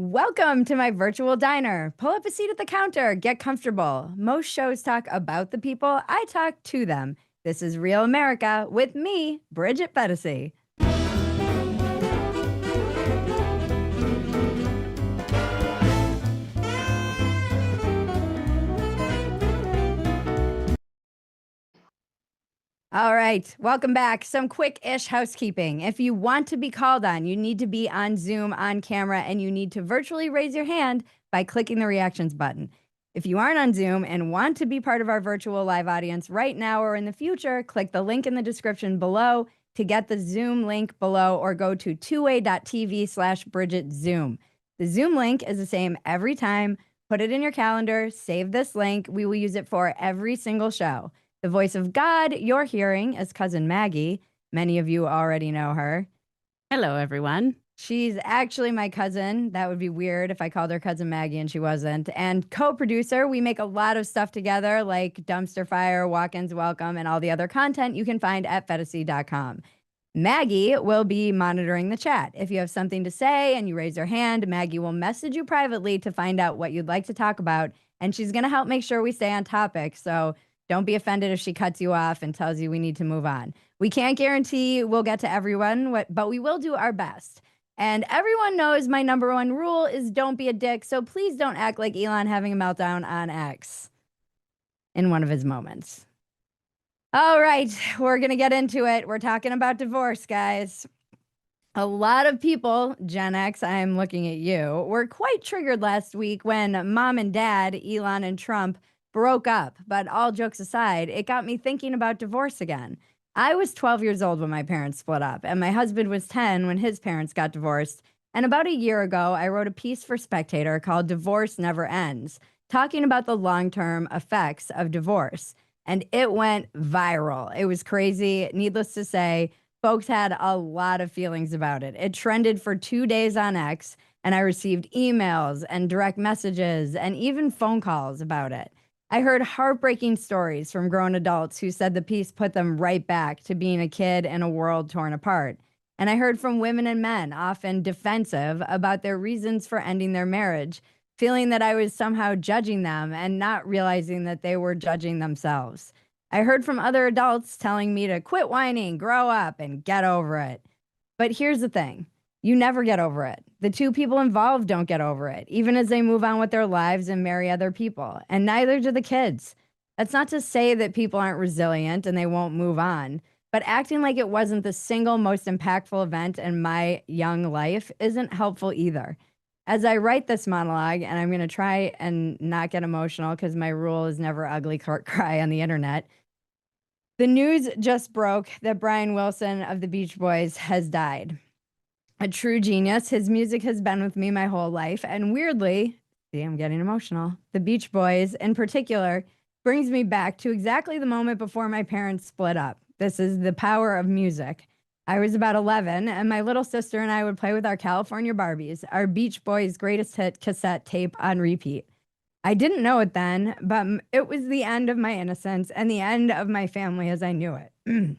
Welcome to my virtual diner. Pull up a seat at the counter, get comfortable. Most shows talk about the people, I talk to them. This is Real America with me, Bridget Phetasy. All right, welcome back. Some quick-ish housekeeping. If you want to be called on, you need to be on Zoom on camera, and you need to virtually raise your hand by clicking the reactions button. If you aren't on Zoom and want to be part of our virtual live audience right now or in the future, click the link in the description below to get the Zoom link below, or go to tway.tv/BridgetZoom. The Zoom link is the same every time. Put it in your calendar, save this link. We will use it for every single show. The voice of God you're hearing is Cousin Maggie. Many of you already know her. Hello, everyone. She's actually my cousin. That would be weird if I called her Cousin Maggie and she wasn't. And co-producer, we make a lot of stuff together, like Dumpster Fire, Walk-ins Welcome, and all the other content you can find at Phetasy.com. Maggie will be monitoring the chat. If you have something to say and you raise your hand, Maggie will message you privately to find out what you'd like to talk about, and she's going to help make sure we stay on topic. So don't be offended if she cuts you off and tells you we need to move on. We can't guarantee we'll get to everyone, but we will do our best. And everyone knows my number one rule is don't be a dick, so please don't act like Elon having a meltdown on X in one of his moments. All right, we're going to get into it. We're talking about divorce, guys. A lot of people, Gen X, I'm looking at you, were quite triggered last week when mom and dad, Elon and Trump, broke up. But all jokes aside, it got me thinking about divorce again. I was 12 years old when my parents split up, and my husband was 10 when his parents got divorced. And about a year ago, I wrote a piece for Spectator called Divorce Never Ends, talking about the long-term effects of divorce. And it went viral. It was crazy. Needless to say, folks had a lot of feelings about it. It trended for 2 days on X, and I received emails and direct messages and even phone calls about it. I heard heartbreaking stories from grown adults who said the piece put them right back to being a kid in a world torn apart. And I heard from women and men, often defensive, about their reasons for ending their marriage, feeling that I was somehow judging them and not realizing that they were judging themselves. I heard from other adults telling me to quit whining, grow up, and get over it. But here's the thing. You never get over it. The two people involved don't get over it, even as they move on with their lives and marry other people. And neither do the kids. That's not to say that people aren't resilient and they won't move on, but acting like it wasn't the single most impactful event in my young life isn't helpful either. As I write this monologue, and I'm going to try and not get emotional because my rule is never ugly cry on the internet, the news just broke that Brian Wilson of the Beach Boys has died. A true genius. His music has been with me my whole life. And weirdly, see, I'm getting emotional. The Beach Boys, in particular, brings me back to exactly the moment before my parents split up. This is the power of music. I was about 11, and my little sister and I would play with our California Barbies, our Beach Boys' greatest hit cassette tape on repeat. I didn't know it then, but it was the end of my innocence and the end of my family as I knew it.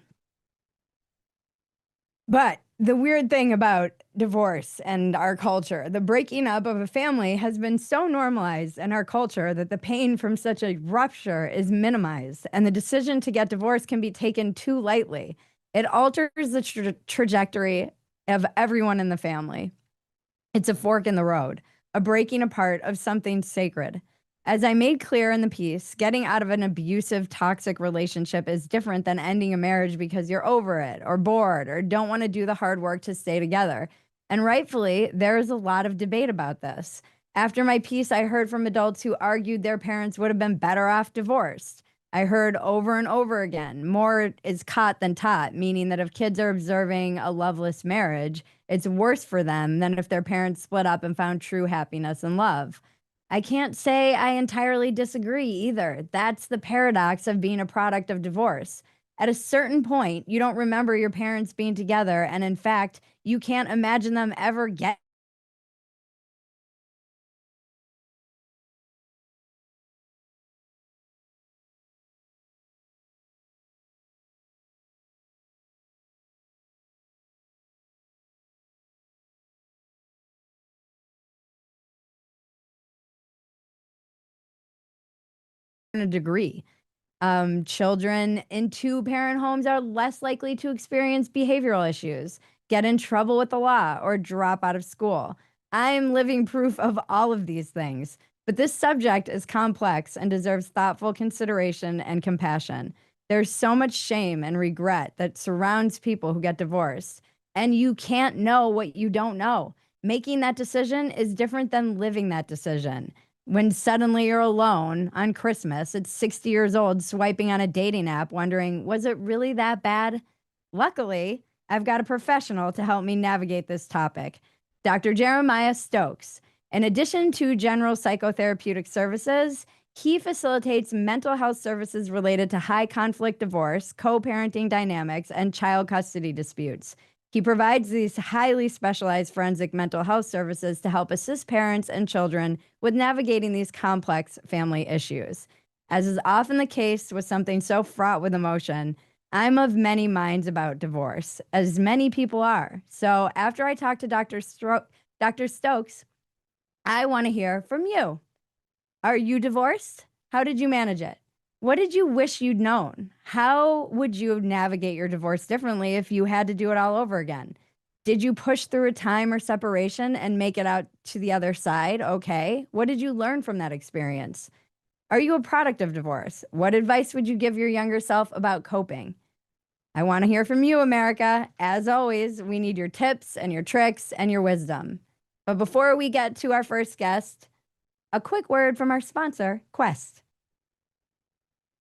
But the weird thing about divorce and our culture, the breaking up of a family has been so normalized in our culture that the pain from such a rupture is minimized, and the decision to get divorced can be taken too lightly. It alters the trajectory of everyone in the family. It's a fork in the road, a breaking apart of something sacred. As I made clear in the piece, getting out of an abusive, toxic relationship is different than ending a marriage because you're over it or bored or don't want to do the hard work to stay together. And rightfully, there is a lot of debate about this. After my piece, I heard from adults who argued their parents would have been better off divorced. I heard over and over again, more is caught than taught, meaning that if kids are observing a loveless marriage, it's worse for them than if their parents split up and found true happiness and love. I can't say I entirely disagree either. That's the paradox of being a product of divorce. At a certain point, you don't remember your parents being together, and in fact, you can't imagine them ever getting a degree. Children in two-parent homes are less likely to experience behavioral issues, get in trouble with the law, or drop out of school. I am living proof of all of these things. But this subject is complex and deserves thoughtful consideration and compassion. There's so much shame and regret that surrounds people who get divorced, and you can't know what you don't know. Making that decision is different than living that decision. When suddenly you're alone on Christmas at 60 years old, swiping on a dating app, wondering, was it really that bad? Luckily, I've got a professional to help me navigate this topic, Dr. Jeremiah Stokes. In addition to general psychotherapeutic services, he facilitates mental health services related to high conflict divorce, co-parenting dynamics, and child custody disputes. He provides these highly specialized forensic mental health services to help assist parents and children with navigating these complex family issues. As is often the case with something so fraught with emotion, I'm of many minds about divorce, as many people are. So after I talk to Dr. Stokes, I want to hear from you. Are you divorced? How did you manage it? What did you wish you'd known? How would you navigate your divorce differently if you had to do it all over again? Did you push through a time or separation and make it out to the other side? Okay. What did you learn from that experience? Are you a product of divorce? What advice would you give your younger self about coping? I want to hear from you, America. As always, we need your tips and your tricks and your wisdom. But before we get to our first guest, a quick word from our sponsor, Quest.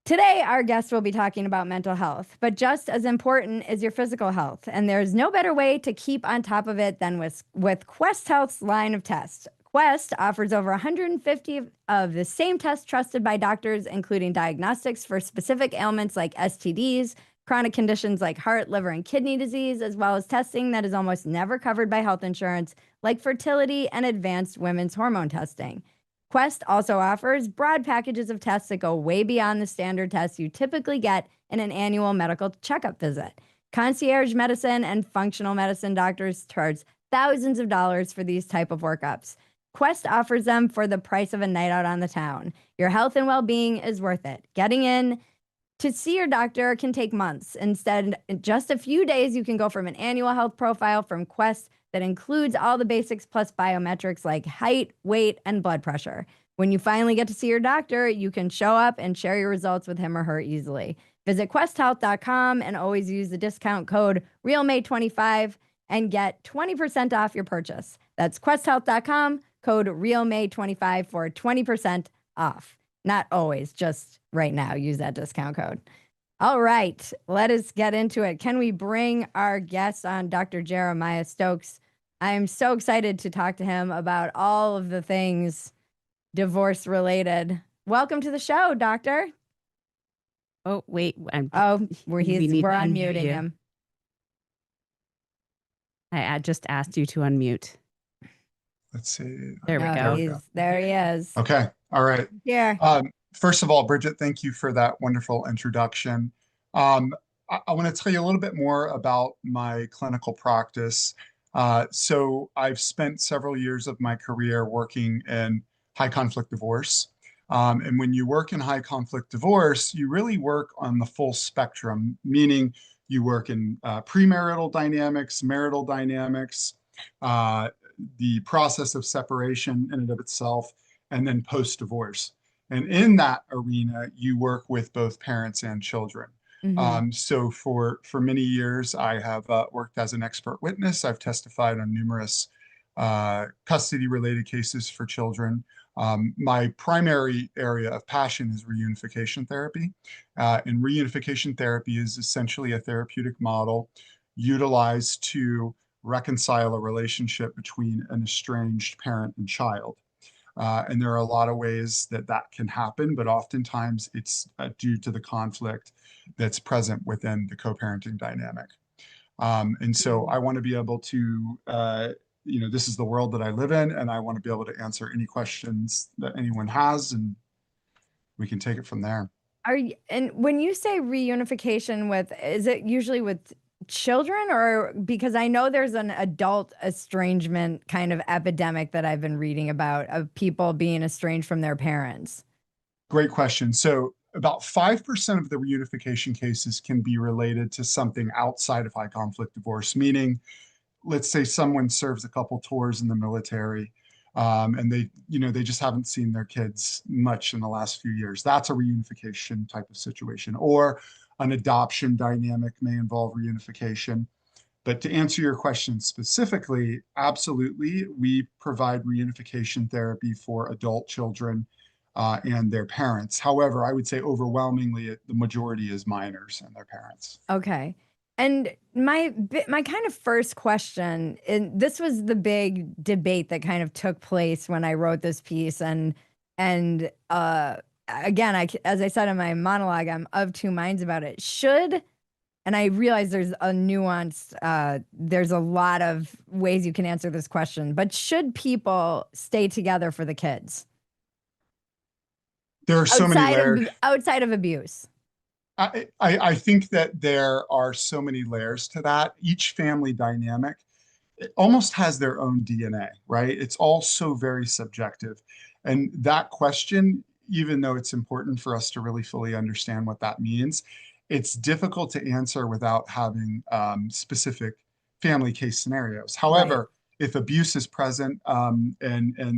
Today, our guest will be talking about mental health, but just as important is your physical health. And there's no better way to keep on top of it than with Quest Health's line of tests. Quest offers over 150 of the same tests trusted by doctors, including diagnostics for specific ailments like STDs, chronic conditions like heart, liver, and kidney disease, as well as testing that is almost never covered by health insurance, like fertility and advanced women's hormone testing. Quest also offers broad packages of tests that go way beyond the standard tests you typically get in an annual medical checkup visit. Concierge medicine and functional medicine doctors charge thousands of dollars for these type of workups. Quest offers them for the price of a night out on the town. Your health and well-being is worth it. Getting in to see your doctor can take months. Instead, in just a few days, you can go from an annual health profile from Quest that includes all the basics plus biometrics like height, weight, and blood pressure. When you finally get to see your doctor, you can show up and share your results with him or her easily. Visit questhealth.com and always use the discount code RealMay25 and get 20% off your purchase. That's questhealth.com, code RealMay25 for 20% off. Not always, just right now, use that discount code. All right, let us get into it. Can we bring our guest on, Dr. Jeremiah Stokes? I am so excited to talk to him about all of the things divorce related. Welcome to the show, doctor. Oh, wait. We're unmuting him. I just asked you to unmute. Let's see. There we go. There he is. Okay. All right. Yeah. First of all, Bridget, thank you for that wonderful introduction. I want to tell you a little bit more about my clinical practice. So I've spent several years of my career working in high conflict divorce. And when you work in high conflict divorce, you really work on the full spectrum, meaning you work in premarital dynamics, marital dynamics, the process of separation in and of itself, and then post-divorce. And in that arena, you work with both parents and children. Mm-hmm. So for many years, I have worked as an expert witness. I've testified on numerous custody-related cases for children. My primary area of passion is reunification therapy. And reunification therapy is essentially a therapeutic model utilized to reconcile a relationship between an estranged parent and child. And there are a lot of ways that can happen, but oftentimes it's due to the conflict that's present within the co-parenting dynamic. And so I want to be able to, this is the world that I live in, and I want to be able to answer any questions that anyone has, and we can take it from there. And when you say reunification is it usually with children, or because I know there's an adult estrangement kind of epidemic that I've been reading about of people being estranged from their parents? Great question. So about 5% of the reunification cases can be related to something outside of high conflict divorce, meaning let's say someone serves a couple tours in the military, and they just haven't seen their kids much in the last few years. That's a reunification type of situation. Or an adoption dynamic may involve reunification. But to answer your question specifically, absolutely, we provide reunification therapy for adult children and their parents. However, I would say overwhelmingly, the majority is minors and their parents. Okay. And my kind of first question, and this was the big debate that kind of took place when I wrote this piece, and again, as I said in my monologue, I'm of two minds about it. And I realize there's a nuance, there's a lot of ways you can answer this question, but should people stay together for the kids? There are so many layers. Outside of abuse. I think that there are so many layers to that. Each family dynamic, it almost has their own DNA, right? It's all so very subjective. And that question, even though it's important for us to really fully understand what that means, it's difficult to answer without having specific family case scenarios. However, if abuse is present and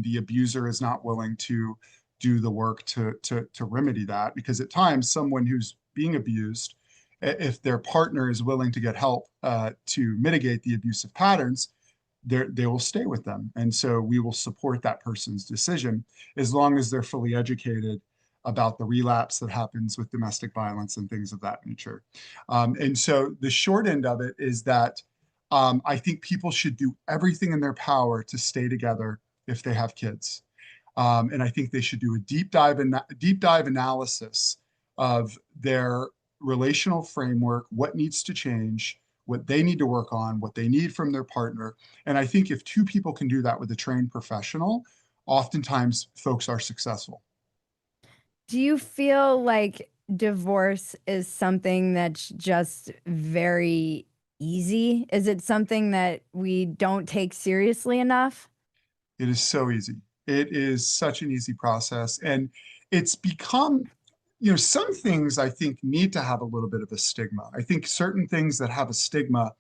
the abuser is not willing to do the work to remedy that, because at times someone who's being abused, if their partner is willing to get help to mitigate the abusive patterns, they will stay with them. And so we will support that person's decision as long as they're fully educated about the relapse that happens with domestic violence and things of that nature. And so the short end of it is that I think people should do everything in their power to stay together if they have kids. And I think they should do a deep dive analysis of their relational framework, what needs to change, what they need to work on, what they need from their partner. And I think if two people can do that with a trained professional, oftentimes folks are successful. Do you feel like divorce is something that's just very easy? Is it something that we don't take seriously enough? It is so easy. It is such an easy process. And it's become, some things I think need to have a little bit of a stigma. I think certain things that have a stigma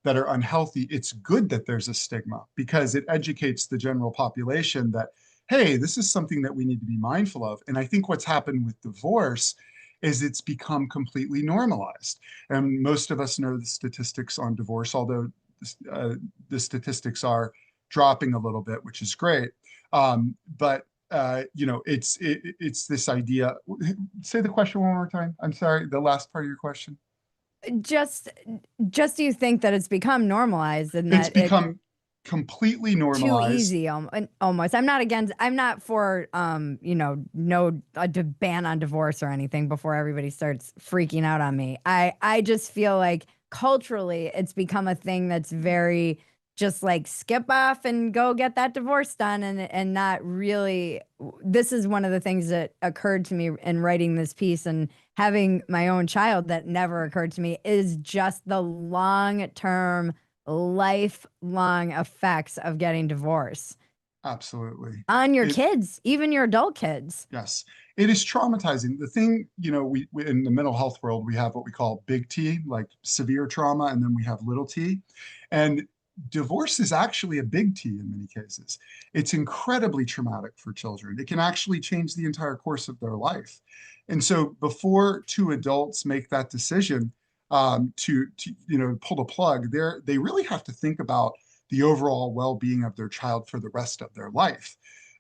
that are unhealthy, it's good that there's a stigma because it educates the general population that, hey, this is something that we need to be mindful of. And I think what's happened with divorce is it's become completely normalized. And most of us know the statistics on divorce, although the statistics are dropping a little bit, which is great. But it's this idea. Say the question one more time. I'm sorry, the last part of your question. Just do you think that it's become normalized and It's that become completely normalized. Too easy almost. I'm not for a ban on divorce or anything before everybody starts freaking out on me. I just feel like culturally it's become a thing that's very just like skip off and go get that divorce done and not really. This is one of the things that occurred to me in writing this piece and having my own child that never occurred to me is just the long-term lifelong effects of getting divorced. Absolutely. On your kids, even your adult kids. Yes. It is traumatizing. The thing, we in the mental health world, we have what we call big T, like severe trauma, and then we have little t. And divorce is actually a big T in many cases. It's incredibly traumatic for children. It can actually change the entire course of their life. And so before two adults make that decision, to pull the plug, they really have to think about the overall well-being of their child for the rest of their life,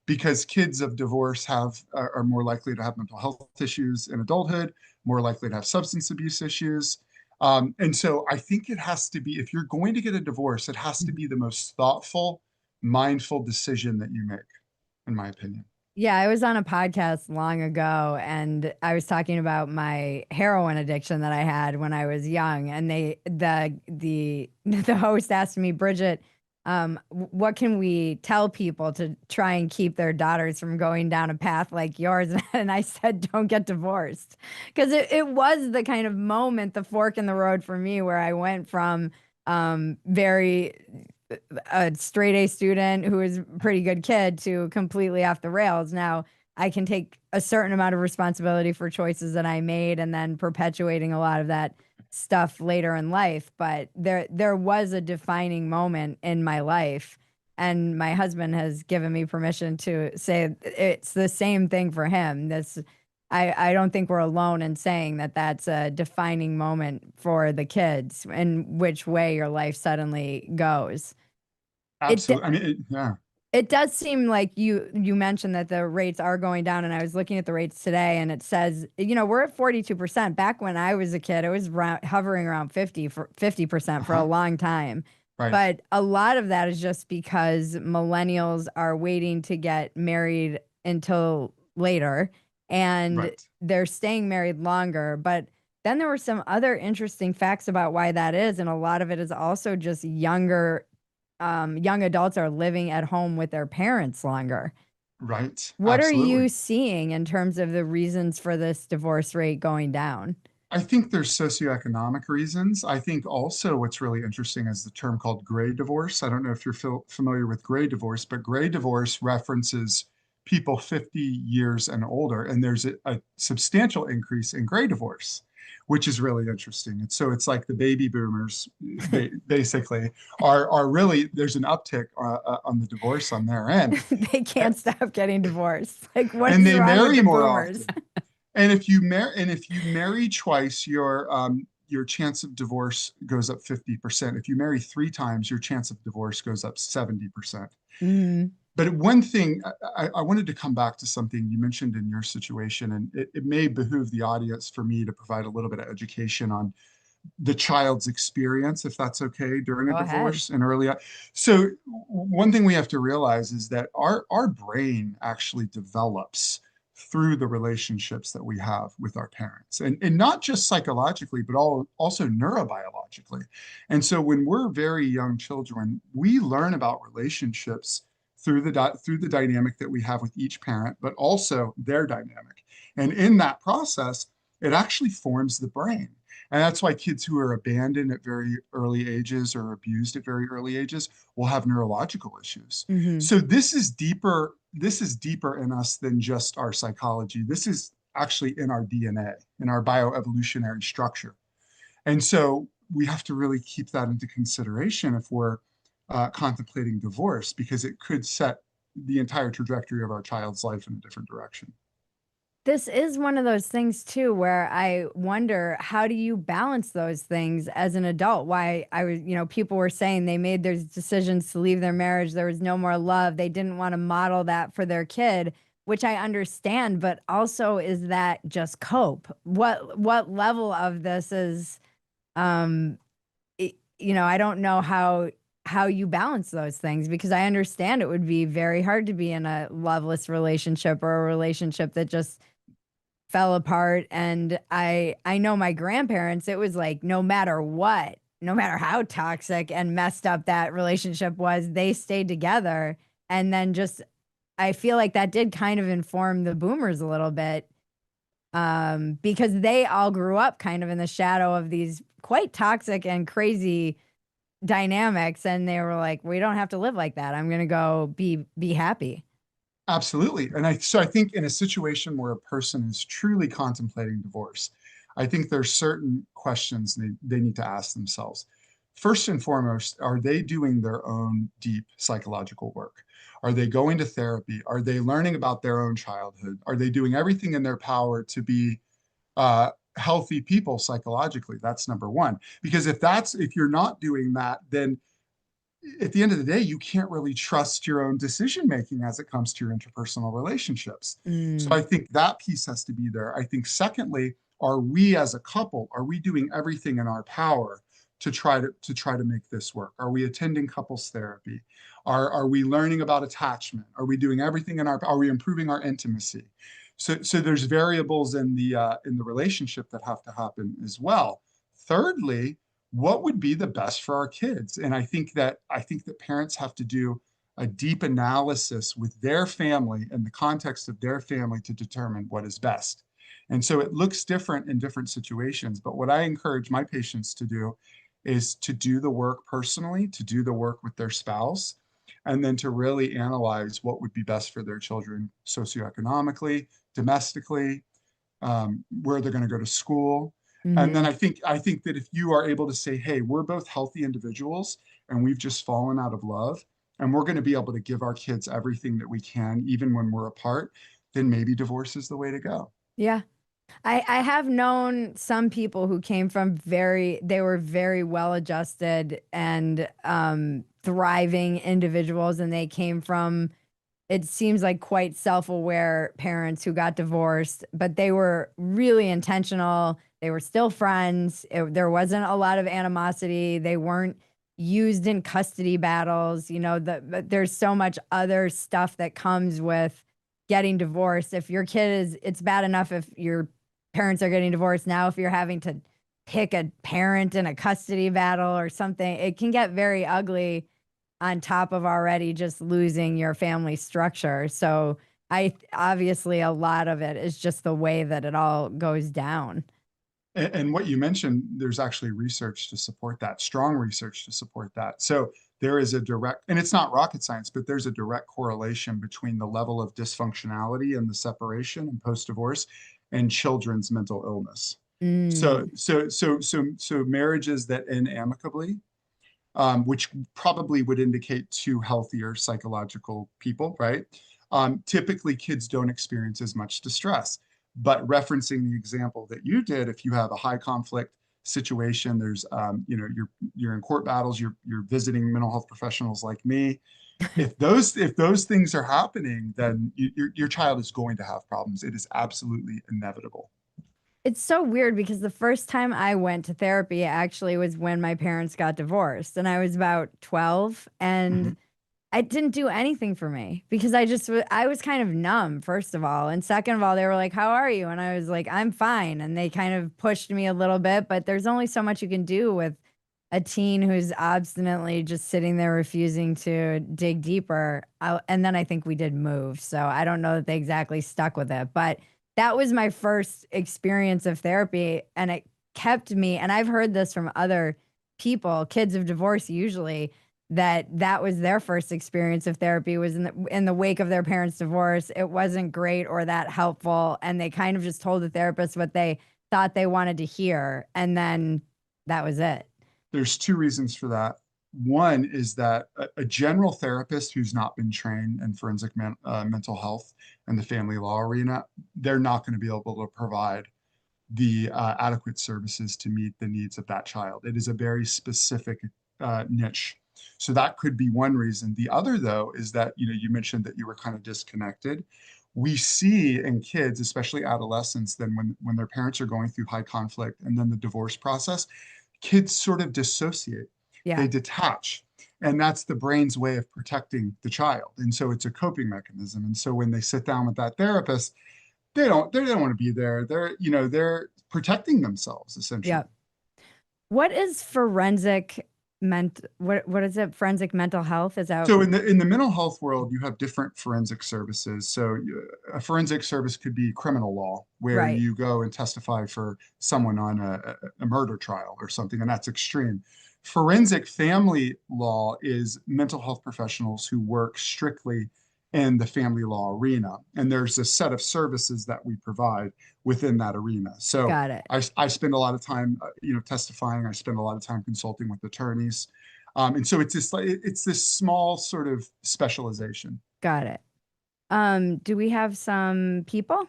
because kids of divorce are more likely to have mental health issues in adulthood, more likely to have substance abuse issues. And so I think it has to be, if you're going to get a divorce, it has to be the most thoughtful, mindful decision that you make, in my opinion. Yeah, I was on a podcast long ago and I was talking about my heroin addiction that I had when I was young. And the host asked me, Bridget, what can we tell people to try and keep their daughters from going down a path like yours? And I said, don't get divorced. Because it was the kind of moment, the fork in the road for me, where I went from a straight A student who was a pretty good kid to completely off the rails. Now, I can take a certain amount of responsibility for choices that I made and then perpetuating a lot of that stuff later in life. But there was a defining moment in my life, and my husband has given me permission to say it's the same thing for him. I don't think we're alone in saying that that's a defining moment for the kids and which way your life suddenly goes. Absolutely. I mean, yeah. It does seem like you mentioned that the rates are going down, and I was looking at the rates today, and it says, we're at 42%. Back when I was a kid, it was hovering around 50% for a long time. Right. But a lot of that is just because millennials are waiting to get married until later, and they're staying married longer. But then there were some other interesting facts about why that is, and a lot of it is also just young adults are living at home with their parents longer. Right. What Absolutely. are you seeing in terms of the reasons for this divorce rate going down? I think there's socioeconomic reasons. I think also what's really interesting is the term called gray divorce. I don't know if you're familiar with gray divorce, but gray divorce references people 50 years and older, and there's a substantial increase in gray divorce, which is really interesting. And so it's like the baby boomers basically are really, there's an uptick on the divorce on their end. They can't stop getting divorced. Like, what and is they wrong with marry the more boomers? often. And if you marry twice, your chance of divorce goes up 50%. If you marry 3 times, your chance of divorce goes up 70%. Mm-hmm. But one thing, I wanted to come back to something you mentioned in your situation, and it may behoove the audience for me to provide a little bit of education on the child's experience, if that's okay, during a divorce and early. So one thing we have to realize is that our brain actually develops through the relationships that we have with our parents, and not just psychologically, but also neurobiologically. And so when we're very young children, we learn about relationships through the dynamic that we have with each parent, but also their dynamic. And in that process, it actually forms the brain. And that's why kids who are abandoned at very early ages or abused at very early ages will have neurological issues. Mm-hmm. So this is deeper in us than just our psychology. This is actually in our DNA, in our bioevolutionary structure. And so we have to really keep that into consideration if we're contemplating divorce, because it could set the entire trajectory of our child's life in a different direction. This is one of those things too, where I wonder, how do you balance those things as an adult? Why people were saying they made their decisions to leave their marriage. There was no more love. They didn't want to model that for their kid, which I understand, but also, is that just cope? What level of this is, I don't know how you balance those things, because I understand it would be very hard to be in a loveless relationship, or a relationship that just fell apart. And I know my grandparents, it was like, no matter what, no matter how toxic and messed up that relationship was, they stayed together. And then I feel like that did kind of inform the boomers a little bit, because they all grew up kind of in the shadow of these quite toxic and crazy dynamics. And they were like, we don't have to live like that. I'm going to go be happy. Absolutely. And so I think in a situation where a person is truly contemplating divorce, I think there's certain questions they need to ask themselves. First and foremost, are they doing their own deep psychological work? Are they going to therapy? Are they learning about their own childhood? Are they doing everything in their power to be healthy people psychologically? That's number one. Because if you're not doing that, then at the end of the day, you can't really trust your own decision making as it comes to your interpersonal relationships. So I think that piece has to be there. I think secondly, are we as a couple, are we doing everything in our power to try to make this work? Are we attending couples therapy? Are we learning about attachment? Are we doing everything are we improving our intimacy? So there's variables in the relationship that have to happen as well. Thirdly, what would be the best for our kids? And I think that parents have to do a deep analysis with their family in the context of their family to determine what is best. And so it looks different in different situations. But what I encourage my patients to do is to do the work personally, to do the work with their spouse, and then to really analyze what would be best for their children socioeconomically, domestically, where they're going to go to school. And then I think that if you are able to say, hey, we're both healthy individuals and we've just fallen out of love, and we're going to be able to give our kids everything that we can, even when we're apart, then maybe divorce is the way to go. Yeah. I have known some people who came from they were very well adjusted and thriving individuals, and they came from, it seems like, quite self-aware parents who got divorced, but they were really intentional. They were still friends. There wasn't a lot of animosity. They weren't used in custody battles. You know, there's so much other stuff that comes with getting divorced. If your kid is, it's bad enough if your parents are getting divorced. Now, if you're having to pick a parent in a custody battle or something, it can get very ugly on top of already just losing your family structure. So obviously a lot of it is just the way that it all goes down. And what you mentioned, there's actually research to support that, strong research to support that. So there is a direct, and it's not rocket science, but there's a direct correlation between the level of dysfunctionality and the separation and post-divorce and children's mental illness. So marriages that end amicably, which probably would indicate two healthier psychological people, right? Typically, kids don't experience as much distress. But referencing the example that you did, if you have a high conflict situation, there's, you're in court battles, you're visiting mental health professionals like me. If those things are happening, then your child is going to have problems. It is absolutely inevitable. It's so weird because the first time I went to therapy actually was when my parents got divorced, and I was about 12, and it didn't do anything for me because I was kind of numb, first of all. And second of all, they were like, how are you? And I was like, I'm fine. And they kind of pushed me a little bit, but there's only so much you can do with a teen who's obstinately just sitting there refusing to dig deeper. And then I think we did move. So I don't know that they exactly stuck with it, but that was my first experience of therapy. And it kept me, and I've heard this from other people, kids of divorce usually, that was their first experience of therapy, was in the wake of their parents' divorce. It wasn't great or that helpful, and they kind of just told the therapist what they thought they wanted to hear, and then that was it. There's two reasons for that. One is that a general therapist who's not been trained in forensic mental health and the family law arena, they're not going to be able to provide the adequate services to meet the needs of that child. It is a very specific niche. So that could be one reason. The other, though, is that, you mentioned that you were kind of disconnected. We see in kids, especially adolescents, then when their parents are going through high conflict and then the divorce process, kids sort of dissociate. Yeah. They detach. And that's the brain's way of protecting the child. And so it's a coping mechanism. And so when they sit down with that therapist, they don't want to be there. They're protecting themselves, essentially. Yeah. What is forensic what is it? Forensic mental health? Is that so in the mental health world, you have different forensic services. So a forensic service could be criminal law, where you go and testify for someone on a murder trial or something, and that's extreme. Forensic family law is mental health professionals who work strictly in the family law arena, and there's a set of services that we provide within that arena. So Got it. I spend a lot of time, testifying. I spend a lot of time consulting with attorneys, and so it's this small sort of specialization. Got it. Do we have some people?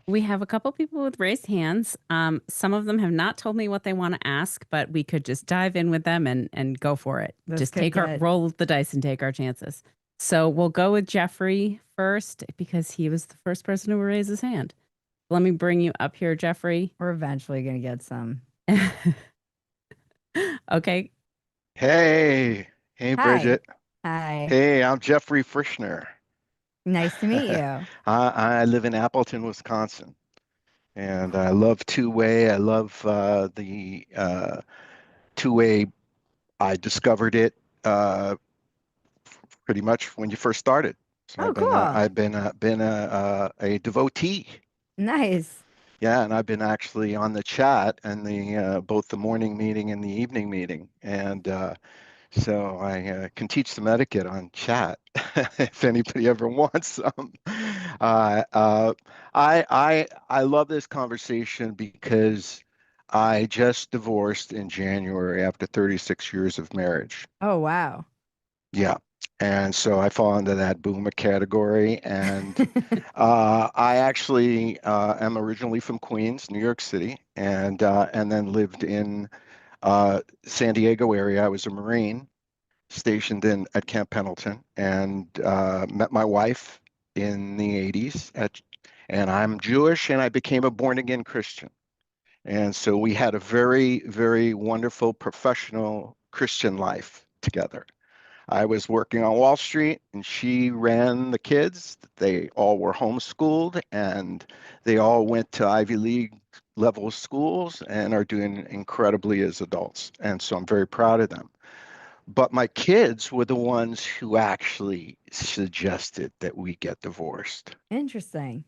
We have a couple people with raised hands. Some of them have not told me what they want to ask, but we could just dive in with them and go for it. Just roll the dice and take our chances. So we'll go with Jeffrey first because he was the first person who raised his hand. Let me bring you up here, Jeffrey. We're eventually going to get some. Okay. Hey, Bridget. Hi. Hey, I'm Jeffrey Frischner. Nice to meet you. I live in Appleton, Wisconsin, and I love two-way. I love the two-way. I discovered it pretty much when you first started. So cool. I've been a devotee. Nice. Yeah, and I've been actually on the chat and the both the morning meeting and the evening meeting, and So I can teach some etiquette on chat if anybody ever wants some. I love this conversation because I just divorced in January after 36 years of marriage. Oh, wow. Yeah. And so I fall into that boomer category. And I actually am originally from Queens, New York City, and then lived in San Diego area. I was a Marine stationed in at Camp Pendleton, and met my wife in the 80s and I'm Jewish, and I became a born again Christian. And so we had a very, very wonderful professional Christian life together. I was working on Wall Street and she ran the kids. They all were homeschooled and they all went to Ivy League level schools and are doing incredibly as adults. And so I'm very proud of them. But my kids were the ones who actually suggested that we get divorced. Interesting.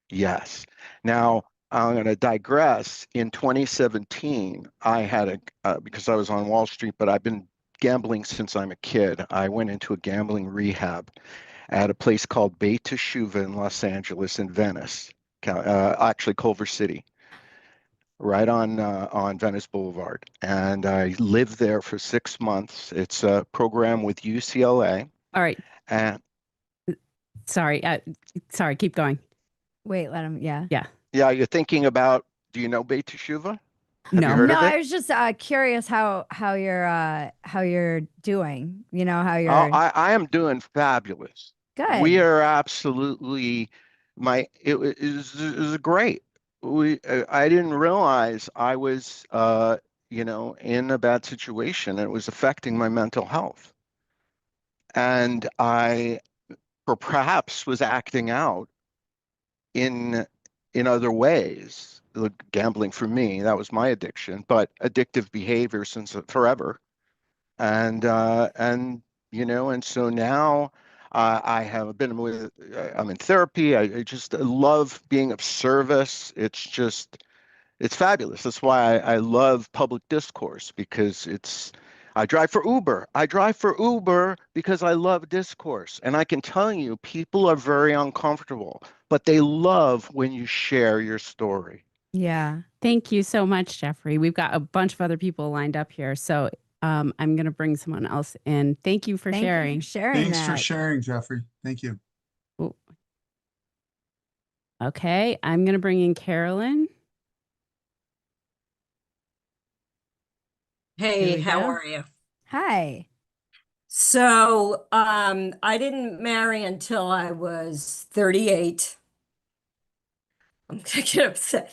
Yes. Now, I'm going to digress. In 2017, I had because I was on Wall Street, but I've been gambling since I'm a kid. I went into a gambling rehab at a place called Beit Teshuvah in Los Angeles and Venice, actually Culver City, right on Venice Boulevard. And I lived there for 6 months. It's a program with UCLA. All right. And sorry, keep going. Wait, let him. Yeah. Yeah. yeah, you're thinking about, do you know Beit Teshuvah? Have No. you heard No, of it? I was just curious how you're doing. You know how Oh, you're I am doing fabulous. good. We are absolutely it was great. I didn't realize I was in a bad situation. It was affecting my mental health. And I perhaps was acting out in other ways. Gambling for me, that was my addiction, but addictive behavior since forever. And so now I have been with I'm in therapy. I just love being of service. It's fabulous. That's why I love public discourse, because I drive for Uber. I drive for Uber because I love discourse. And I can tell you, people are very uncomfortable, but they love when you share your story. Yeah. Thank you so much, Jeffrey. We've got a bunch of other people lined up here. So I'm going to bring someone else in. Thank you for sharing. You for sharing Thanks for that. sharing, Jeffrey. Thank you. Ooh. Okay, I'm going to bring in Carolyn. Hey, how are you? Hi. So, I didn't marry until I was 38. I'm gonna get upset.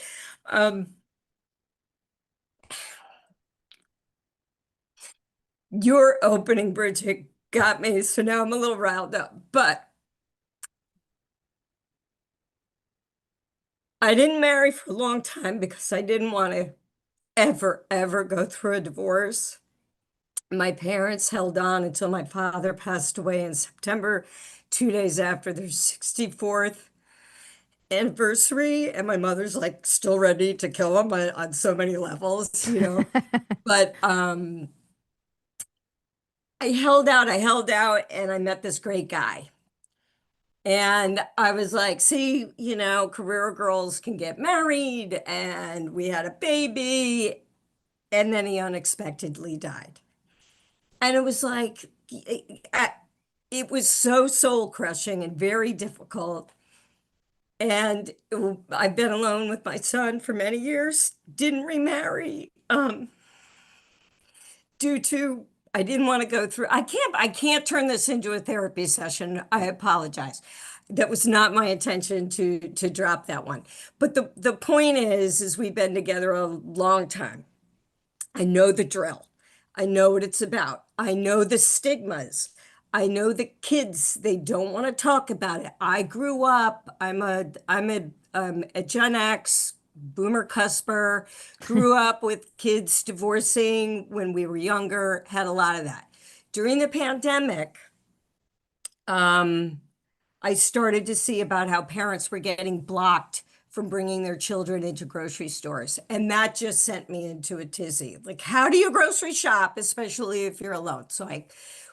Your opening, Bridget, got me, so now I'm a little riled up. But I didn't marry for a long time because I didn't want to ever go through a divorce. My parents held on until my father passed away in September, 2 days after their 64th anniversary, and my mother's like still ready to kill him on so many levels, But I held out, and I met this great guy. And I was like, see, career girls can get married, and we had a baby, and then he unexpectedly died. And it was like, it was so soul crushing and very difficult. And I've been alone with my son for many years, didn't remarry, due to I didn't want to go through. I can't turn this into a therapy session. I apologize. That was not my intention to drop that one. But the point is we've been together a long time. I know the drill. I know what it's about. I know the stigmas. I know the kids, they don't want to talk about it. I grew up, I'm a Gen X boomer cusper, grew up with kids divorcing when we were younger, had a lot of that. During the pandemic, I started to see about how parents were getting blocked from bringing their children into grocery stores. And that just sent me into a tizzy. Like, how do you grocery shop, especially if you're alone? So I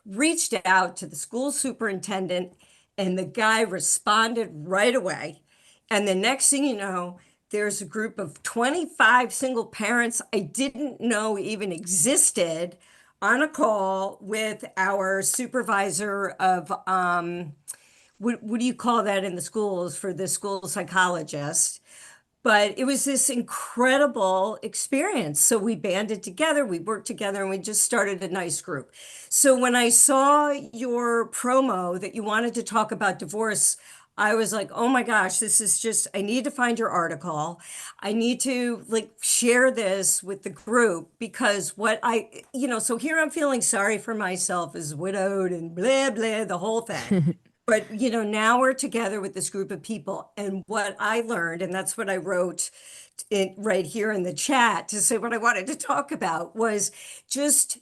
reached out to the school superintendent, and the guy responded right away. And the next thing you know, there's a group of 25 single parents I didn't know even existed on a call with our supervisor of, what do you call that in the schools, for the school psychologist? But it was this incredible experience. So we banded together, we worked together, and we just started a nice group. So when I saw your promo that you wanted to talk about divorce, I was like, oh my gosh, this is just, I need to find your article. I need to like share this with the group, because what so here I'm feeling sorry for myself as widowed and blah, blah, the whole thing. But, now we're together with this group of people. And what I learned, and that's what I wrote right here in the chat to say what I wanted to talk about, was just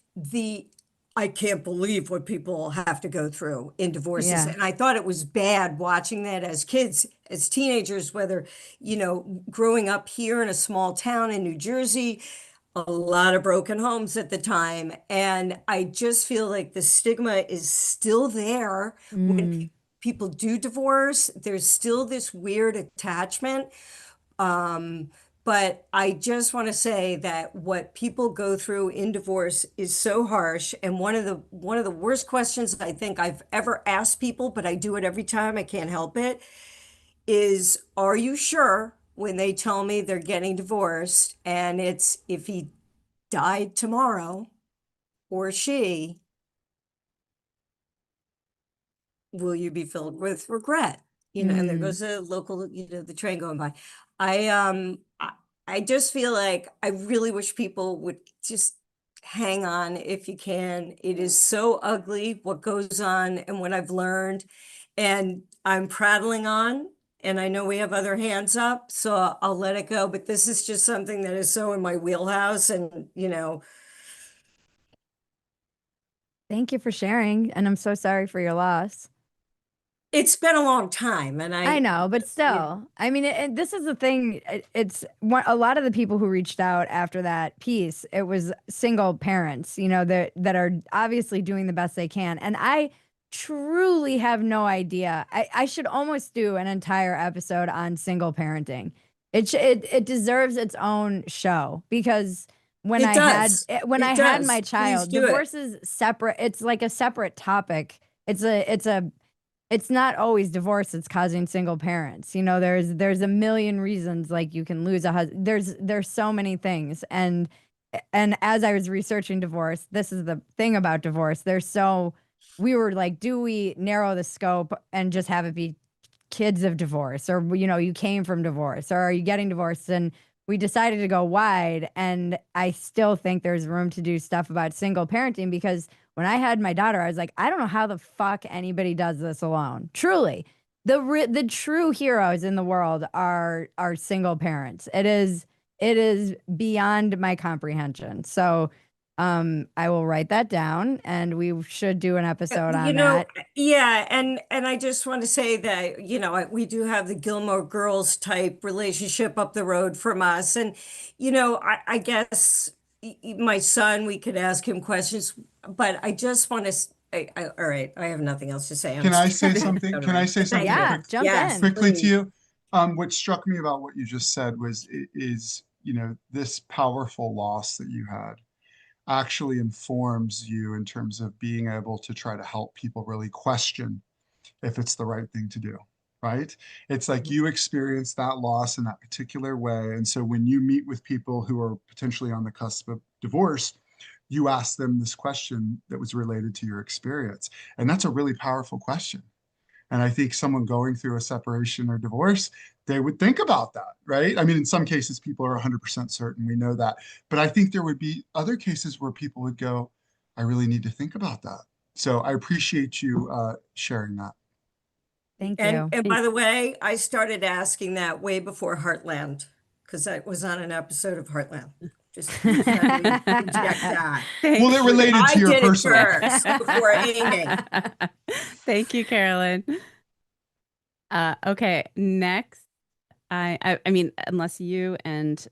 I can't believe what people have to go through in divorces. Yeah. And I thought it was bad watching that as kids, as teenagers, whether, growing up here in a small town in New Jersey, a lot of broken homes at the time. And I just feel like the stigma is still there when people do divorce. There's still this weird attachment. But I just want to say that what people go through in divorce is so harsh. And one of the worst questions I think I've ever asked people, but I do it every time, I can't help it, is, are you sure, when they tell me they're getting divorced, and it's, if he died tomorrow or she, will you be filled with regret? And there goes a local, the train going by. I just feel like I really wish people would just hang on if you can. It is so ugly what goes on and what I've learned, and I'm prattling on. And I know we have other hands up, so I'll let it go. But this is just something that is so in my wheelhouse, and Thank you for sharing, and I'm so sorry for your loss. it's been a long time, and I know, but still, I mean, this is the thing. It's a lot of the people who reached out after that piece, it was single parents, that are obviously doing the best they can. And I truly have no idea. I should almost do an entire episode on single parenting. It deserves its own show, because when I had my child, divorce is separate. It's like a separate topic. It's not always divorce that's causing single parents. There's a million reasons, like you can lose a husband. There's so many things. And as I was researching divorce, this is the thing about divorce. We were like, do we narrow the scope and just have it be kids of divorce, or, you came from divorce, or are you getting divorced? And we decided to go wide. And I still think there's room to do stuff about single parenting, because when I had my daughter, I was like, I don't know how the fuck anybody does this alone. Truly, the true heroes in the world are single parents. It is beyond my comprehension. So I will write that down, and we should do an episode on that. Yeah, and I just want to say that we do have the Gilmore Girls type relationship up the road from us, and I guess my son, we could ask him questions, but I just want to. All right, I have nothing else to say. Can I say something? Can I say something? Yeah, jump in quickly to you. What struck me about what you just said is this powerful loss that you had actually informs you in terms of being able to try to help people really question if it's the right thing to do, right? It's like you experienced that loss in that particular way. And so when you meet with people who are potentially on the cusp of divorce, you ask them this question that was related to your experience. And that's a really powerful question. And I think someone going through a separation or divorce, they would think about that, right? I mean, in some cases, people are 100% certain. We know that. But I think there would be other cases where people would go, I really need to think about that. So I appreciate you sharing that. Thank you. And by the way, I started asking that way before Heartland, because I was on an episode of Heartland. Just inject that. Well, it related to your personal. I did it first before Amy. Thank you, Carolyn. Okay, next I mean, unless you and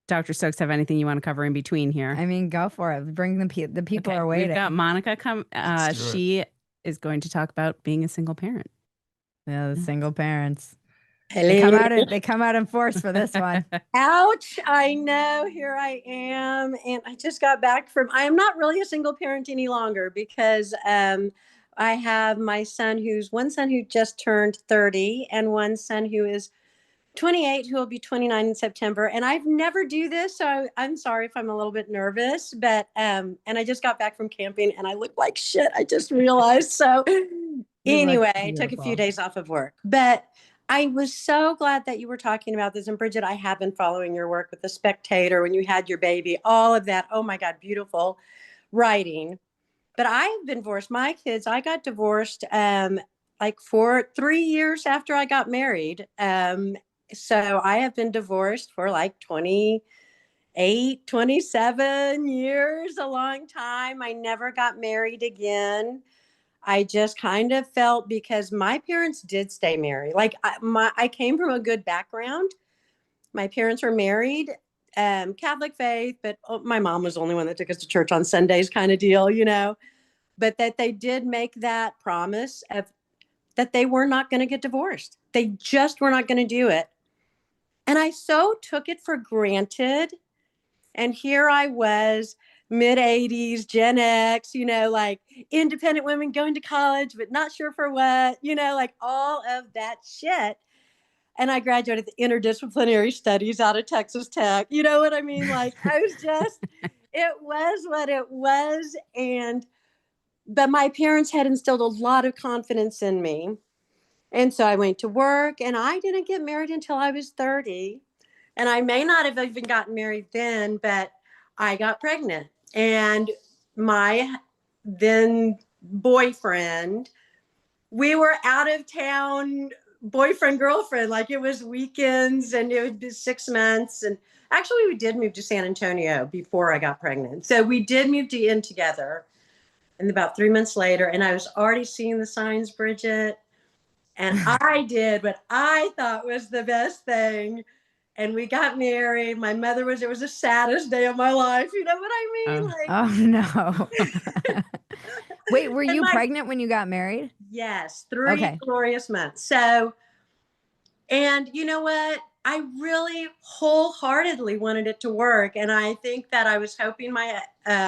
Dr. Stokes have anything you want to cover in between here. I mean, go for it. Bring the people Okay, are waiting. We've got Monica come. Let's do it. She is going to talk about being a single parent. Yeah, the single parents. Hello. They come out in force for this one. Ouch. I know. Here I am. And I just got back I am not really a single parent any longer because I have one son who just turned 30 and one son who is 28, who will be 29 in September. And I've never do this. So I'm sorry if I'm a little bit nervous, but, and I just got back from camping and I look like shit. I just realized. So anyway, I took a few days off of work, but I was so glad that you were talking about this. And Bridget, I have been following your work with The Spectator when you had your baby, all of that. Oh my God, beautiful writing. But I've been divorced. My kids, I got divorced like 3 years after I got married. So I have been divorced for like 28, 27 years, a long time. I never got married again. I just kind of felt because my parents did stay married. Like I came from a good background. My parents were married, Catholic faith, but my mom was the only one that took us to church on Sundays kind of deal, you know, but that they did make that promise of that they were not going to get divorced. They just were not going to do it. And I so took it for granted. And here I was, mid 80s, Gen X, you know, like independent women going to college, but not sure for what, you know, like all of that shit. And I graduated interdisciplinary studies out of Texas Tech. You know what I mean? Like I was just, it was what it was. But my parents had instilled a lot of confidence in me. And so I went to work and I didn't get married until I was 30. And I may not have even gotten married then, but I got pregnant. And my then boyfriend, we were out of town, boyfriend, girlfriend, like it was weekends and it would be 6 months. And actually we did move to San Antonio before I got pregnant. So we did move in together. And about 3 months later, and I was already seeing the signs, Bridget. And I did what I thought was the best thing. And we got married. My mother it was the saddest day of my life. You know what I mean? Oh no. Wait, were you pregnant when you got married? Yes, 3 glorious months. So, and you know what? I really wholeheartedly wanted it to work. And I think that I was hoping my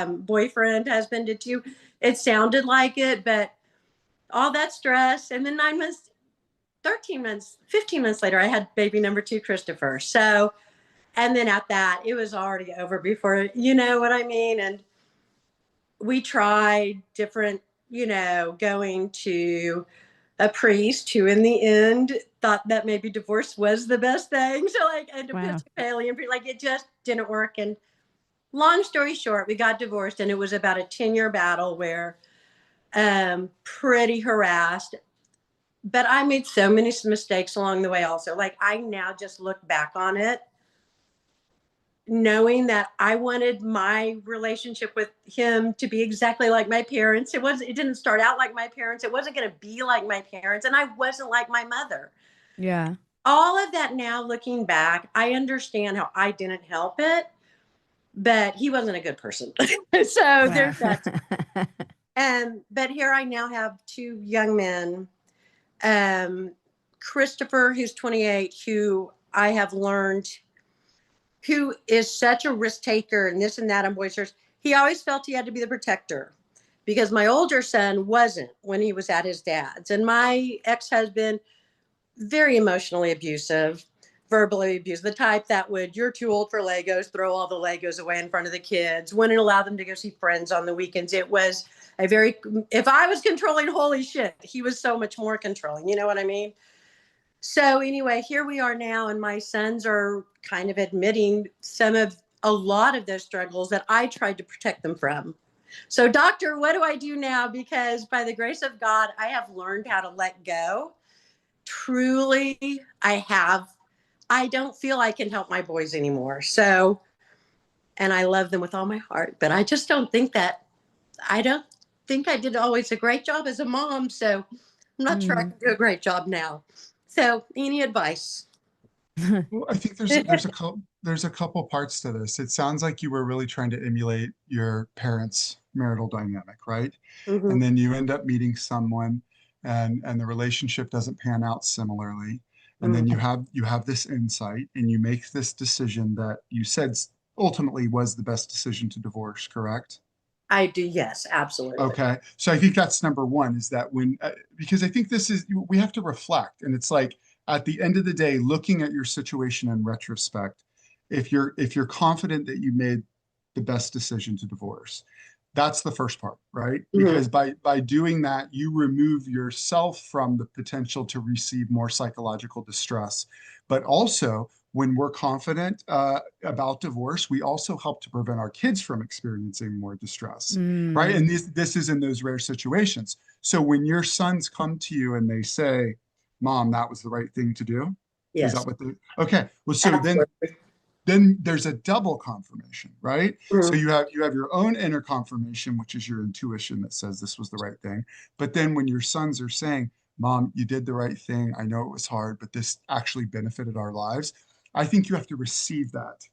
boyfriend, husband did too. It sounded like it, but all that stress. And then 9 months, 13 months, 15 months later, I had baby number 2, Christopher. So, and then at that, it was already over before, you know what I mean? And we tried different, you know, going to a priest who in the end thought that maybe divorce was the best thing. So like, and Episcopalian, like it just didn't work. And long story short, we got divorced and it was about a 10-year battle where pretty harassed. But I made so many mistakes along the way also. Like I now just look back on it, knowing that I wanted my relationship with him to be exactly like my parents. It didn't start out like my parents. It wasn't going to be like my parents. And I wasn't like my mother. Yeah. All of that now looking back, I understand how I didn't help it, but he wasn't a good person. So there's that. But here I now have 2 young men. Christopher, who's 28, who I have learned, who is such a risk taker and this and that on boys' church. He always felt he had to be the protector because my older son wasn't when he was at his dad's. And my ex-husband, very emotionally abusive, verbally abusive, the type that you're too old for Legos, throw all the Legos away in front of the kids, wouldn't allow them to go see friends on the weekends. It was if I was controlling, holy shit, he was so much more controlling. You know what I mean? So anyway, here we are now, and my sons are kind of admitting a lot of those struggles that I tried to protect them from. So doctor, what do I do now? Because by the grace of God, I have learned how to let go. Truly, I have. I don't feel I can help my boys anymore. So, and I love them with all my heart, but I just don't think I did always a great job as a mom. So I'm not sure I can do a great job now. So any advice? Well, I think there's a couple parts to this. It sounds like you were really trying to emulate your parents' marital dynamic, right? And then you end up meeting someone and the relationship doesn't pan out similarly. And then you have this insight and you make this decision that you said ultimately was the best decision to divorce, correct? I do. Yes, absolutely. Okay. So I think that's number one, is that because I think we have to reflect, and it's like at the end of the day, looking at your situation in retrospect, if you're confident that you made the best decision to divorce, that's the first part, right? Because by doing that, you remove yourself from the potential to receive more psychological distress. But also, when we're confident about divorce, we also help to prevent our kids from experiencing more distress, right? And this is in those rare situations. So when your sons come to you and they say, "Mom, that was the right thing to do," Yes. is that what okay? Well, so Absolutely. then there's a double confirmation, right? So you have your own inner confirmation, which is your intuition that says this was the right thing. But then when your sons are saying, "Mom, you did the right thing. I know it was hard, but this actually benefited our lives," I think you have to receive that.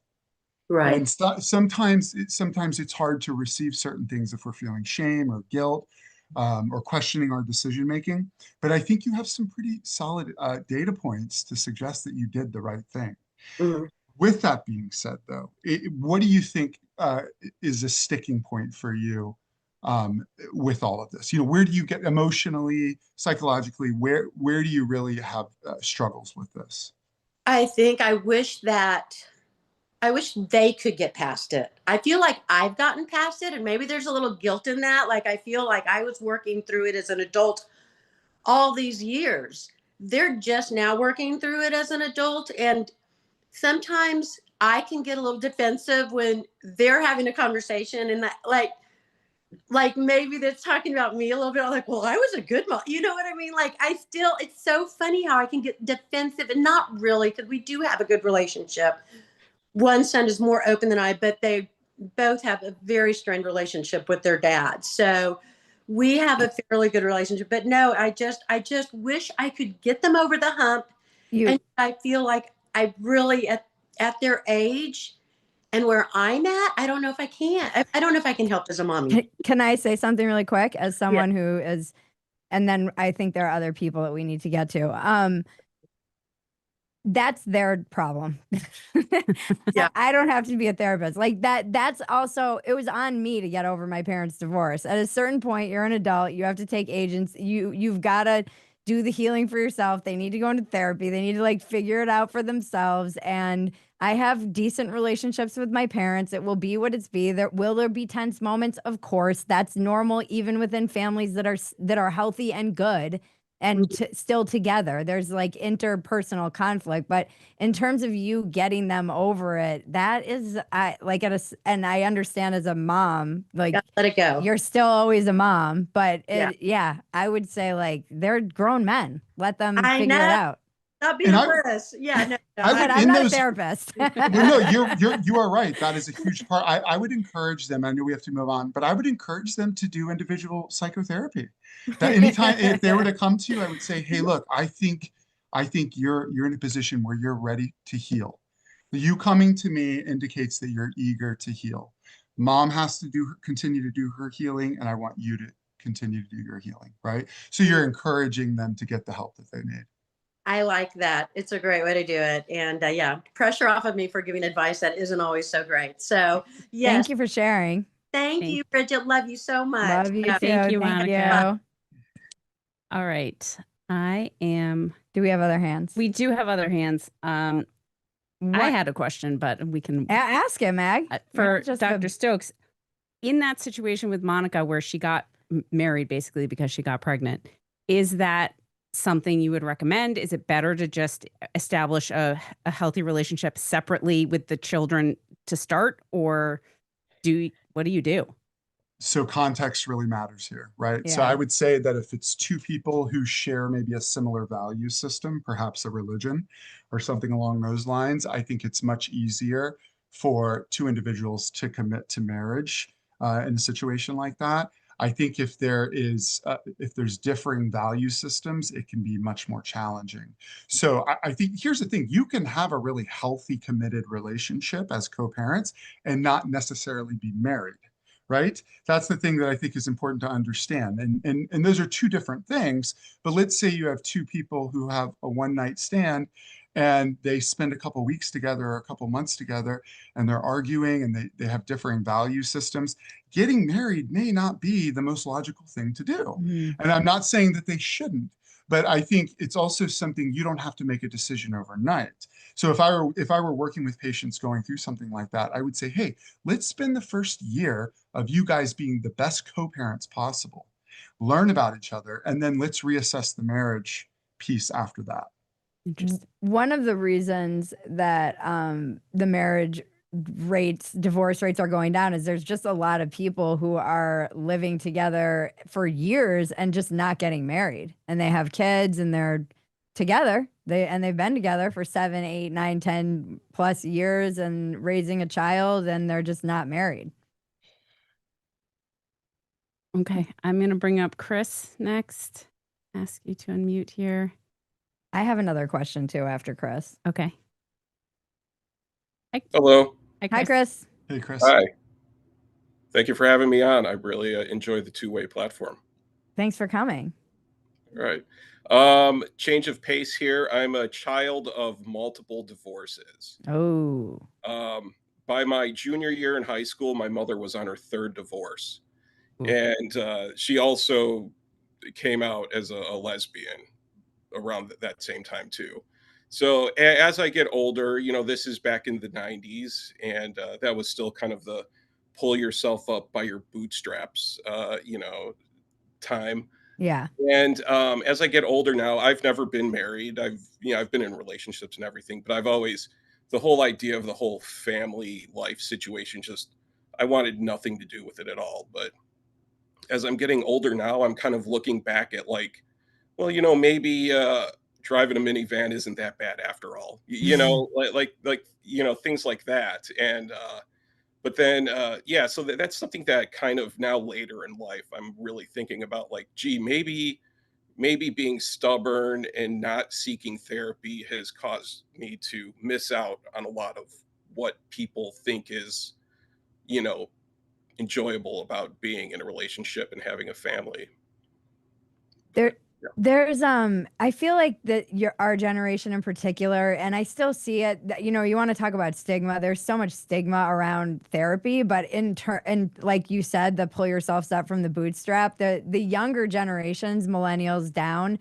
Right. And sometimes it's hard to receive certain things if we're feeling shame or guilt, or questioning our decision making. But I think you have some pretty solid data points to suggest that you did the right thing. With that being said, though, what do you think is a sticking point for you with all of this? Where do you get emotionally, psychologically? Where do you really have struggles with this? I think I wish they could get past it. I feel like I've gotten past it, and maybe there's a little guilt in that. Like, I feel like I was working through it as an adult all these years. They're just now working through it as an adult. And sometimes I can get a little defensive when they're having a conversation and that, like maybe that's talking about me a little bit. I'm like, well, I was a good mom. You know what I mean? Like, it's so funny how I can get defensive, and not really, because we do have a good relationship. One son is more open than I, but they both have a very strained relationship with their dad. So we have a fairly good relationship. But no, I just wish I could get them over the hump. And I feel like I really at their age and where I'm at, I don't know if I can. I don't know if I can help as a mommy. Can I say something really quick as someone who is, and then I think there are other people that we need to get to. That's their problem. Yeah. I don't have to be a therapist. Like that's also, it was on me to get over my parents' divorce. At a certain point, you're an adult, you have to take agency. You've got to do the healing for yourself. They need to go into therapy. They need to like figure it out for themselves. And I have decent relationships with my parents. It will be what it's be. Will there be tense moments? Of course, that's normal, even within families that are healthy and good and still together. There's like interpersonal conflict, but in terms of you getting them over it, that is, and I understand as a mom, like, let it go. You're still always a mom, but I would say like they're grown men. Let them figure it out. Not being worse. Yeah, no. I'm not a therapist. Well, no, you are right. That is a huge part. I would encourage them. I know we have to move on, but I would encourage them to do individual psychotherapy. That anytime if they were to come to you, I would say, "Hey, look, I think you're in a position where you're ready to heal. You coming to me indicates that you're eager to heal. Mom has to continue to do her healing, and I want you to continue to do your healing." Right? So you're encouraging them to get the help that they need. I like that. It's a great way to do it. And pressure off of me for giving advice that isn't always so great. So yes. Thank you for sharing. Thank you, Bridget. Love you so much. Love you too. Thank you, Monica. All right. Do we have other hands? We do have other hands. I had a question, but we can ask him, Mag. For Dr. Stokes, in that situation with Monica where she got married basically because she got pregnant, is that something you would recommend? Is it better to just establish a healthy relationship separately with the children to start, or what do you do? So context really matters here, right? Yeah. So I would say that if it's two people who share maybe a similar value system, perhaps a religion or something along those lines, I think it's much easier for two individuals to commit to marriage in a situation like that. I think if there's differing value systems, it can be much more challenging. So I think here's the thing: you can have a really healthy, committed relationship as co-parents and not necessarily be married, right? That's the thing that I think is important to understand. And those are two different things. But let's say you have two people who have a one-night stand and they spend a couple weeks together or a couple months together, and they're arguing and they have differing value systems. Getting married may not be the most logical thing to do. And I'm not saying that they shouldn't, but I think it's also something you don't have to make a decision overnight. So if I were working with patients going through something like that, I would say, hey, let's spend the first year of you guys being the best co-parents possible. Learn about each other, and then let's reassess the marriage piece after that. Interesting. One of the reasons that the divorce rates are going down is there's just a lot of people who are living together for years and just not getting married, and they have kids and they're together. They've been together for 7, 8, 9, 10 plus years and raising a child, and they're just not married. Okay, I'm going to bring up Chris next. Ask you to unmute here. I have another question too after Chris. Okay. Hello. Hi, Chris. Hey, Chris. Hi. Thank you for having me on. I really enjoy the two-way platform. Thanks for coming. All right. Change of pace here. I'm a child of multiple divorces. Oh. By my junior year in high school, my mother was on her third divorce. Ooh. And she also came out as a lesbian around that same time too. So as I get older, this is back in the 90s, and that was still kind of the pull yourself up by your bootstraps, time. Yeah. And as I get older now, I've never been married. I've been in relationships and everything, but the whole idea of the whole family life situation, I wanted nothing to do with it at all. But as I'm getting older now, I'm kind of looking back at well, maybe driving a minivan isn't that bad after all. Things like that. And but then so that's something that kind of now later in life I'm really thinking about, gee, maybe being stubborn and not seeking therapy has caused me to miss out on a lot of what people think is, enjoyable about being in a relationship and having a family. There's I feel like that our generation in particular, and I still see it, you want to talk about stigma. There's so much stigma around therapy, but and like you said, the pull yourself up from the bootstrap, the younger generations, millennials down,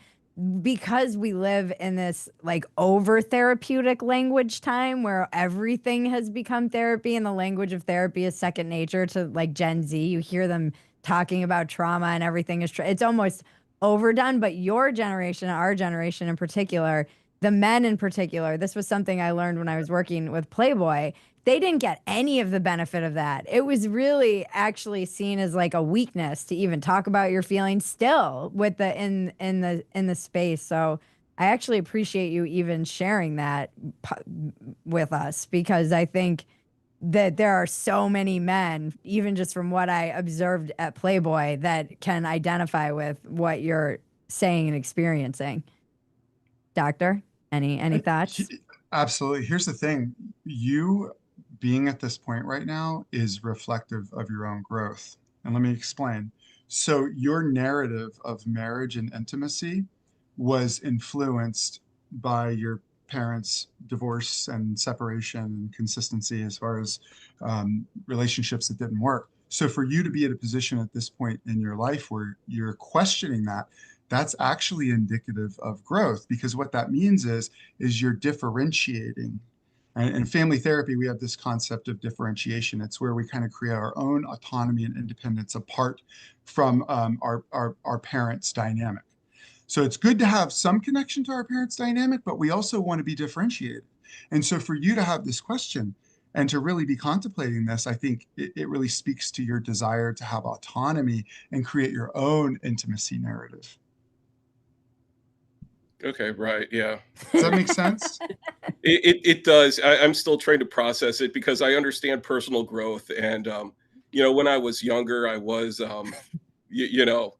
because we live in this over therapeutic language time where everything has become therapy, and the language of therapy is second nature to Gen Z. You hear them talking about trauma and everything is it's almost overdone. But your generation, our generation in particular, the men in particular, this was something I learned when I was working with Playboy. They didn't get any of the benefit of that. It was really actually seen as a weakness to even talk about your feelings still with in the space. So I actually appreciate you even sharing that with us, because I think that there are so many men, even just from what I observed at Playboy, that can identify with what you're saying and experiencing. Doctor, any thoughts? Absolutely. Here's the thing. You being at this point right now is reflective of your own growth. And let me explain. So your narrative of marriage and intimacy was influenced by your parents' divorce and separation and consistency as far as relationships that didn't work. So for you to be at a position at this point in your life where you're questioning that, that's actually indicative of growth, because what that means is you're differentiating. And in family therapy, we have this concept of differentiation. It's where we kind of create our own autonomy and independence apart from our parents' dynamic. So it's good to have some connection to our parents' dynamic, but we also want to be differentiated. And so for you to have this question and to really be contemplating this, I think it really speaks to your desire to have autonomy and create your own intimacy narrative. Okay, right. Yeah. Does that make sense? It does. I'm still trying to process it because I understand personal growth. And, when I was younger, I was, you know,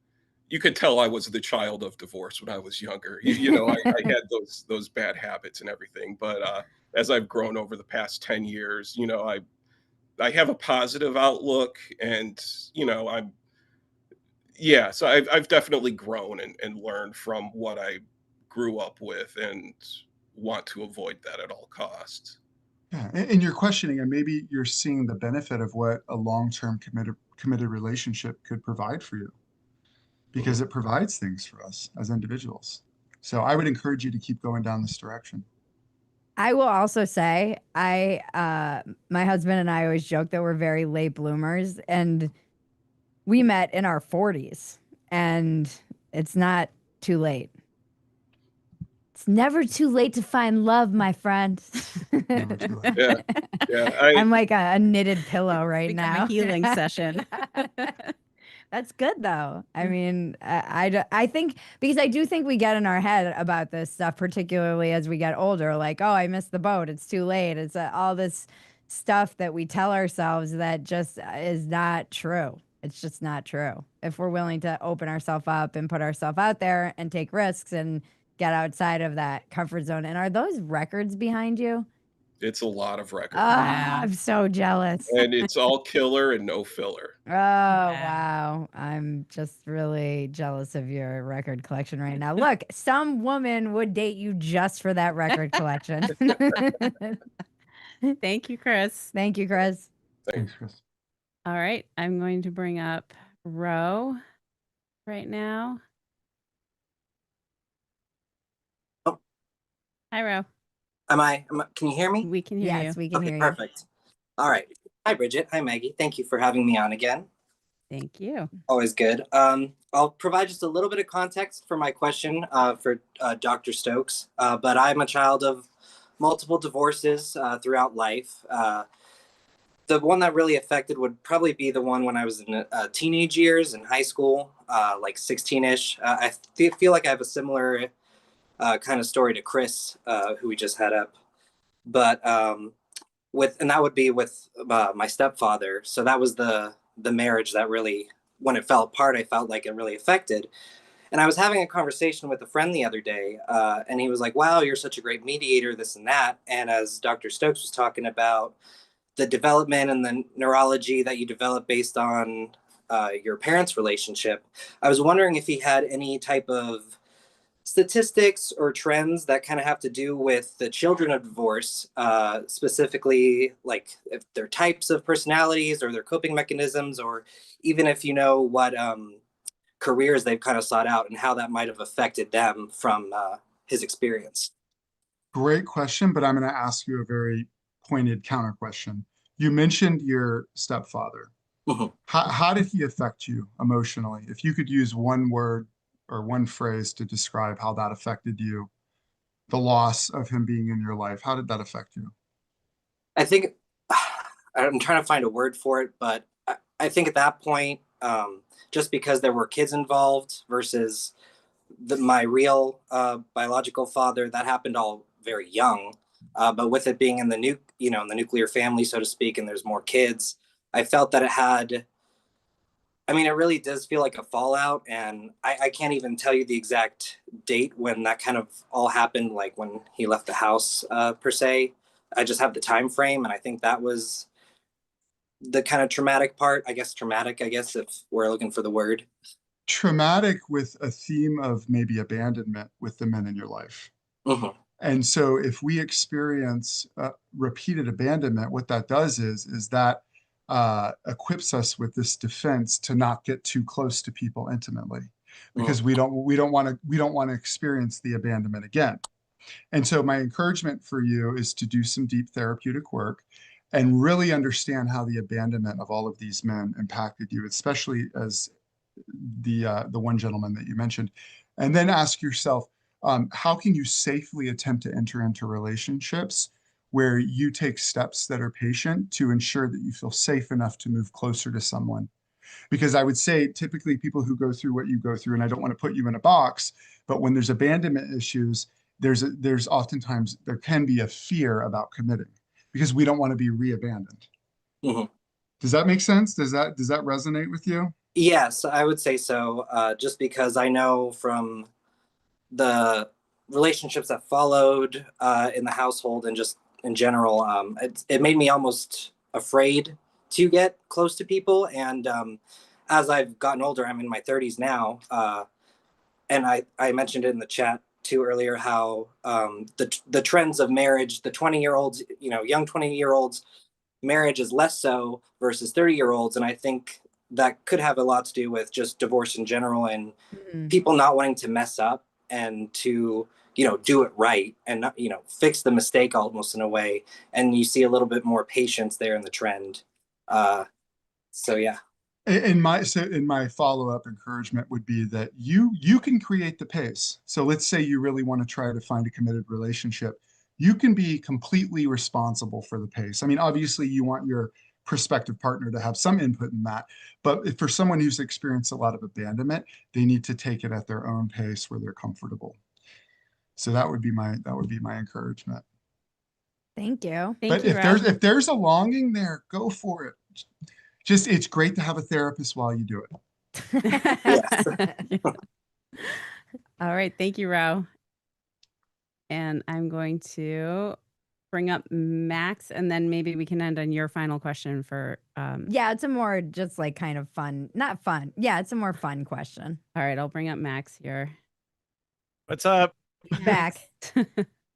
you could tell I was the child of divorce when I was younger. I had those bad habits and everything. But as I've grown over the past 10 years, I have a positive outlook, and so I've definitely grown and learned from what I grew up with, and want to avoid that at all costs. Yeah, and you're questioning, and maybe you're seeing the benefit of what a long-term committed relationship could provide for you, because it provides things for us as individuals. So I would encourage you to keep going down this direction. I will also say, my husband and I always joke that we're very late bloomers, and we met in our 40s, and it's not too late. It's never too late to find love, my friend. Never too late. Yeah. I'm like a knitted pillow right now. A healing session. That's good though. I mean, I think, because I do think we get in our head about this stuff, particularly as we get older, like, oh, I missed the boat. It's too late. It's all this stuff that we tell ourselves that just is not true. It's just not true. If we're willing to open ourselves up and put ourselves out there and take risks and get outside of that comfort zone. And are those records behind you? It's a lot of records. Ah, I'm so jealous. And it's all killer and no filler. Oh, wow. I'm just really jealous of your record collection right now. Look, some woman would date you just for that record collection. Thank you, Chris. Thank you, Chris. Thanks, Chris. All right. I'm going to bring up Ro right now. Oh. Hi, Ro. Can you hear me? We can hear you. Yes, we can hear you. Perfect. All right. Hi, Bridget. Hi, Maggie. Thank you for having me on again. Thank you. Always good. I'll provide just a little bit of context for my question for Dr. Stokes, but I'm a child of multiple divorces throughout life. The one that really affected would probably be the one when I was in teenage years in high school, like 16-ish. I feel like I have a similar kind of story to Chris, who we just had up, but and that would be with my stepfather. So that was the marriage that really, when it fell apart, I felt like it really affected. And I was having a conversation with a friend the other day, and he was like, wow, you're such a great mediator, this and that. And as Dr. Stokes was talking about the development and the neurology that you develop based on your parents' relationship, I was wondering if he had any type of statistics or trends that kind of have to do with the children of divorce, specifically like if their types of personalities or their coping mechanisms, or even if you know what careers they've kind of sought out and how that might have affected them from his experience. Great question, but I'm going to ask you a very pointed counter question. You mentioned your stepfather. Mm-hmm. How did he affect you emotionally? If you could use one word or one phrase to describe how that affected you, the loss of him being in your life, how did that affect you? I think I'm trying to find a word for it, but I think at that point, just because there were kids involved versus my real biological father, that happened all very young. But with it being in the in the nuclear family, so to speak, and there's more kids, I felt that it had. I mean, it really does feel like a fallout, and I can't even tell you the exact date when that kind of all happened, like when he left the house, per se. I just have the time frame, and I think that was the kind of traumatic part. Traumatic, if we're looking for the word. Traumatic with a theme of maybe abandonment with the men in your life. Mm-hmm. And so if we experience repeated abandonment, what that does is that equips us with this defense to not get too close to people intimately, because we don't want to experience the abandonment again. And so my encouragement for you is to do some deep therapeutic work and really understand how the abandonment of all of these men impacted you, especially as the one gentleman that you mentioned, and then ask yourself, how can you safely attempt to enter into relationships where you take steps that are patient to ensure that you feel safe enough to move closer to someone? Because I would say typically people who go through what you go through, and I don't want to put you in a box, but when there's abandonment issues, there's oftentimes there can be a fear about committing because we don't want to be re-abandoned. Mm-hmm. Does that make sense? Does that resonate with you? Yes, I would say so. Just because I know from the relationships that followed in the household and just in general, it made me almost afraid to get close to people. And as I've gotten older, I'm in my 30s now, and I mentioned it in the chat too earlier how the trends of marriage, the 20-year-olds, young 20-year-olds, marriage is less so versus 30-year-olds, and I think that could have a lot to do with just divorce in general and people not wanting to mess up and to do it right and not fix the mistake almost in a way, and you see a little bit more patience there in the trend. So yeah. In my follow-up encouragement would be that you can create the pace. So let's say you really want to try to find a committed relationship. You can be completely responsible for the pace. I mean, obviously you want your prospective partner to have some input in that, but if for someone who's experienced a lot of abandonment, they need to take it at their own pace where they're comfortable. So that would be my encouragement. Thank you. But if there's a longing there, go for it. Just, it's great to have a therapist while you do it. All right. Thank you, Rao. And I'm going to bring up Max, and then maybe we can end on your final question for. Yeah, it's a more just like kind of fun, not fun. Yeah, it's a more fun question. All right. I'll bring up Max here. What's up? Back.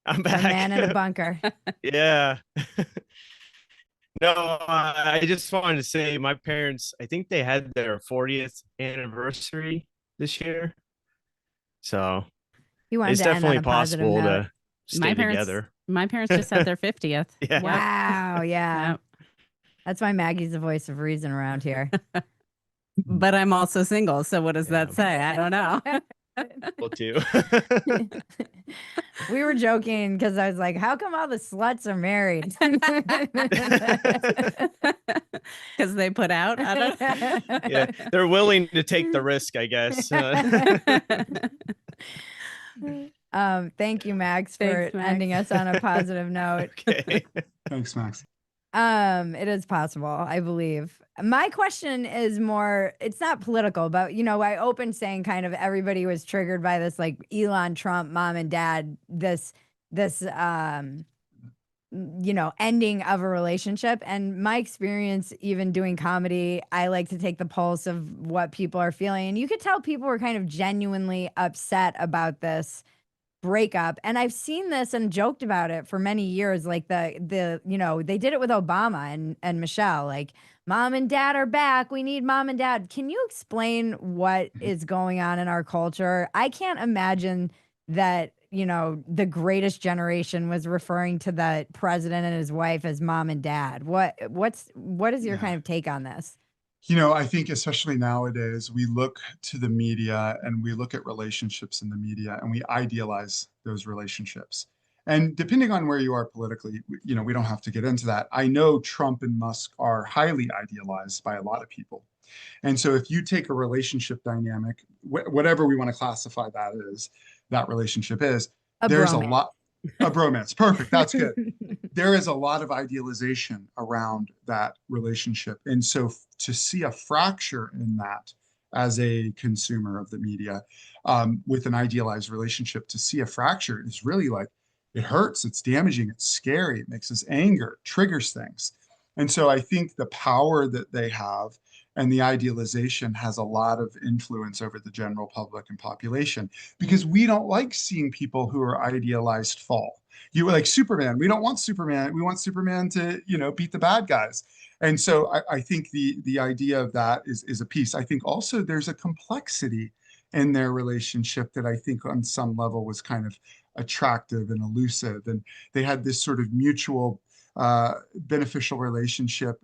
I'm back. A man in a bunker. Yeah. No, I just wanted to say my parents, I think they had their 40th anniversary this year. So it's definitely possible to stay together. My parents just had their 50th. Yeah. Wow. Yeah. Yep. That's why Maggie's the voice of reason around here. But I'm also single. So what does that say? I don't know. Well, too. We were joking because I was like, how come all the sluts are married? Because they put out? I don't know. Yeah, they're willing to take the risk, I guess. Thank you, Max, for ending us on a positive note. Okay. Thanks, Max. It is possible, I believe. My question is more, it's not political, but I opened saying kind of everybody was triggered by this like Elon Trump mom and dad, this ending of a relationship. And my experience, even doing comedy, I like to take the pulse of what people are feeling. And you could tell people were kind of genuinely upset about this breakup. And I've seen this and joked about it for many years. Like they did it with Obama and Michelle, like mom and dad are back. We need mom and dad. Can you explain what is going on in our culture? I can't imagine that, the greatest generation was referring to the president and his wife as mom and dad. What is your kind of take on this? I think especially nowadays, we look to the media and we look at relationships in the media and we idealize those relationships. And depending on where you are politically, we don't have to get into that. I know Trump and Musk are highly idealized by a lot of people. And so if you take a relationship dynamic, whatever we want to classify that relationship is, there's a lot. A bromance. Perfect. That's good. There is a lot of idealization around that relationship. And so to see a fracture in that as a consumer of the media with an idealized relationship, to see a fracture is really like, it hurts, it's damaging, it's scary, it makes us anger, triggers things. And so I think the power that they have and the idealization has a lot of influence over the general public and population, because we don't like seeing people who are idealized fall. You were like Superman. We don't want Superman. We want Superman to, beat the bad guys. And so I think the idea of that is a piece. I think also there's a complexity in their relationship that I think on some level was kind of attractive and elusive. And they had this sort of mutual beneficial relationship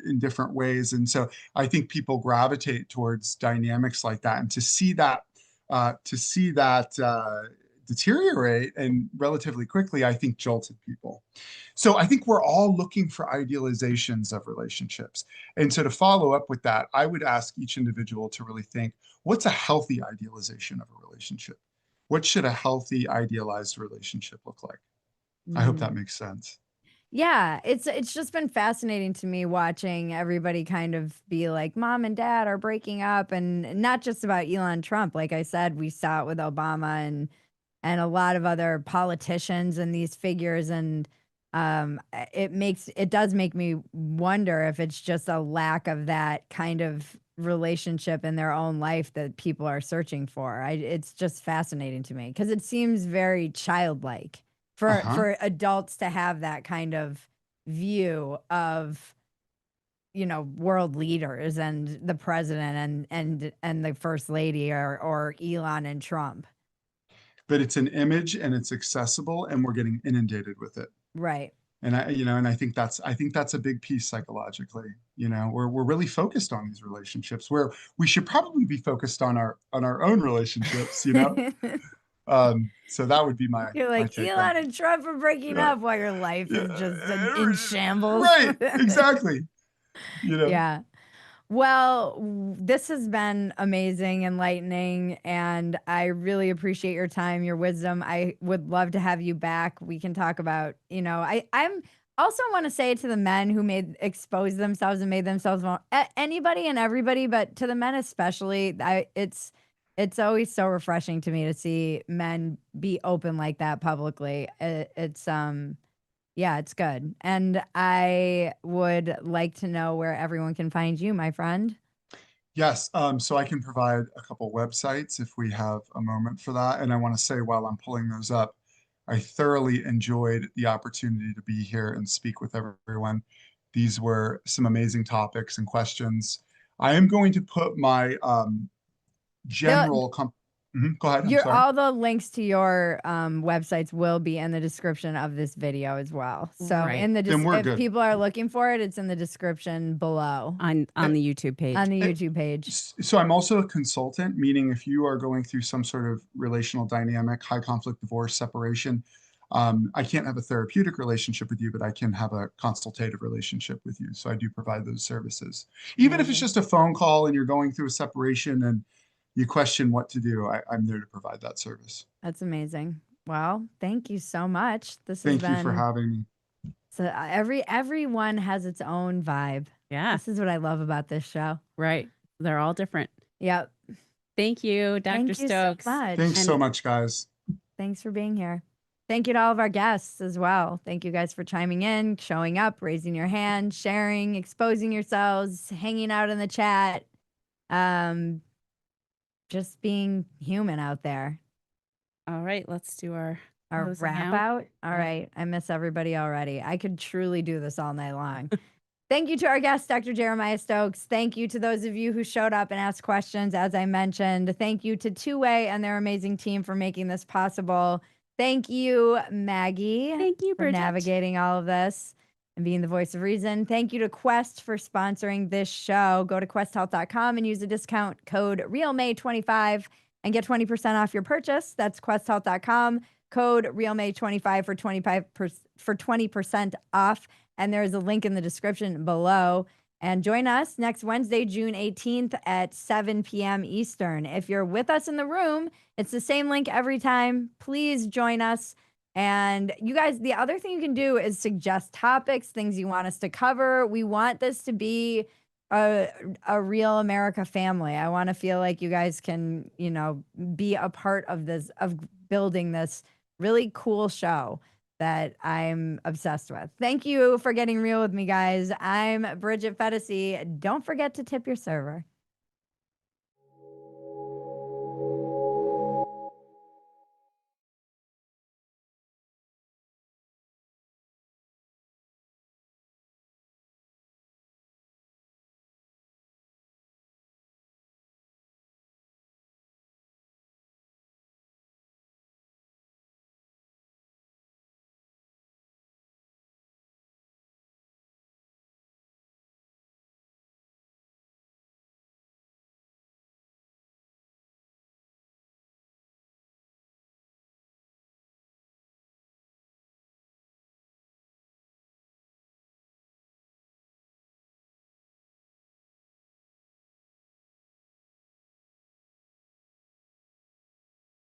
in different ways. And so I think people gravitate towards dynamics like that. And to see that deteriorate and relatively quickly, I think jolted people. So I think we're all looking for idealizations of relationships. And so to follow up with that, I would ask each individual to really think, what's a healthy idealization of a relationship? What should a healthy idealized relationship look like? I hope that makes sense. Yeah, it's just been fascinating to me watching everybody kind of be like, mom and dad are breaking up, and not just about Elon Trump. Like I said, we saw it with Obama and a lot of other politicians and these figures, and it does make me wonder if it's just a lack of that kind of relationship in their own life that people are searching for. It's just fascinating to me because it seems very childlike for adults to have that kind of view of, you know, world leaders and the president and the first lady or Elon and Trump. But it's an image and it's accessible and we're getting inundated with it. Right. And I think that's a big piece psychologically. You know, we're really focused on these relationships where we should probably be focused on our own relationships, you know? So that would be You're my like, take Elon on and Trump are breaking Yeah. up while your life Yeah, is just in shambles. right, exactly. You know, Yeah. Well, this has been amazing, enlightening, and I really appreciate your time, your wisdom. I would love to have you back. We can talk about, you know, I'm also want to say to the men who exposed themselves and made themselves anybody and everybody, but to the men especially, it's always so refreshing to me to see men be open like that publicly. Yeah, it's good. And I would like to know where everyone can find you, my friend. yes. So I can provide a couple websites if we have a moment for that. And I want to say while I'm pulling those up, I thoroughly enjoyed the opportunity to be here and speak with everyone. These were some amazing topics and questions. I am going to put my general go ahead. I'm sorry. All the links to your websites will be in the description of this video as well. So Right. Then we're if good. people are looking for it, it's in the description below on the YouTube page. on the YouTube page. So I'm also a consultant, meaning if you are going through some sort of relational dynamic, high conflict, divorce, separation, I can't have a therapeutic relationship with you, but I can have a consultative relationship with you. So I do provide those services. Even if it's just a phone call and you're going through a separation and you question what to do, I'm there to provide that service. That's amazing. Well, thank you so much. Thank you for having me. So everyone has its own vibe. Yeah. This is what I love about this show. Right. They're all different. Yep. Thank you, Dr. Thank you Stokes. so much. Thanks so much, guys. Thanks for being here. Thank you to all of our guests as well. Thank you guys for chiming in, showing up, raising your hand, sharing, exposing yourselves, hanging out in the chat, just being human out there. All right, let's do our wrap out. All right. I miss everybody already. I could truly do this all night long. Thank you to our guest, Dr. Jeremiah Stokes. Thank you to those of you who showed up and asked questions, as I mentioned. Thank you to Two Way and their amazing team for making this possible. Thank you, Maggie. Thank you, for Bridget. navigating all of this and being the voice of reason. Thank you to Quest for sponsoring this show. Go to questhealth.com and use the discount code RealMay25 and get 20% off your purchase. That's questhealth.com, code RealMay25 for 20% off. And there is a link in the description below. And join us next Wednesday, June 18th at 7 p.m. Eastern. If you're with us in the room, it's the same link every time. Please join us. And you guys, the other thing you can do is suggest topics, things you want us to cover. We want this to be a real America family. I want to feel like you guys can, you know, be a part of this, of building this really cool show that I'm obsessed with. Thank you for getting real with me, guys. I'm Bridget Phetasy. Don't forget to tip your server.